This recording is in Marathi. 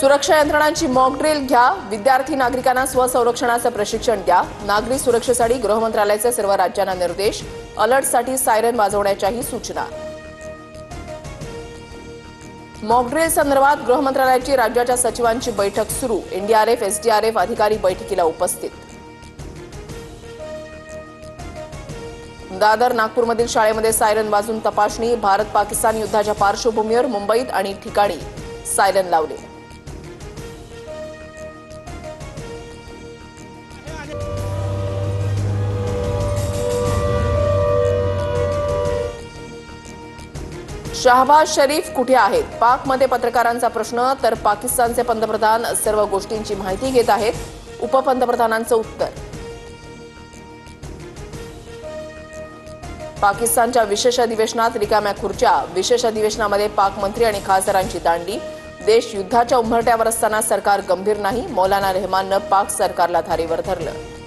सुरक्षा यंत्रणांची मॉक ड्रिल घ्या, विद्यार्थी नागरिकांना स्वसंरक्षणाचं प्रशिक्षण द्या. नागरी सुरक्षेसाठी गृह मंत्रालयाचे सर्व राज्यांना निर्देश. अलर्टसाठी सायरन वाजवण्याच्याही सूचना. मॉक ड्रिल संदर्भात गृह मंत्रालयाची राज्याच्या सचिवांची बैठक सुरू. एनडीआरएफ, एसडीआरएफ अधिकारी बैठकीला उपस्थित. दादर, नागपूरमधील शाळेमध्ये सायरन वाजून तपासणी. भारत पाकिस्तान युद्धाच्या पार्श्वभूमीवर मुंबईत आणि ठिकाणी सायरन लावले. शहबाज शरीफ कुठे आहेत? पाकमध्ये पत्रकारांचा प्रश्न, तर पाकिस्तानचे पंतप्रधान सर्व गोष्टींची माहिती घेत आहेत. उपपंतप्रधानांचं उत्तर. पाकिस्तानच्या विशेष अधिवेशनात रिकाम्या खुर्च्या. विशेष अधिवेशनामध्ये पाक मंत्री आणि खासदारांची दांडी. देश युद्धाच्या उंबरठ्यावर असताना सरकार गंभीर नाही. मौलाना रहमाननं पाक सरकारला धारेवर धरलं.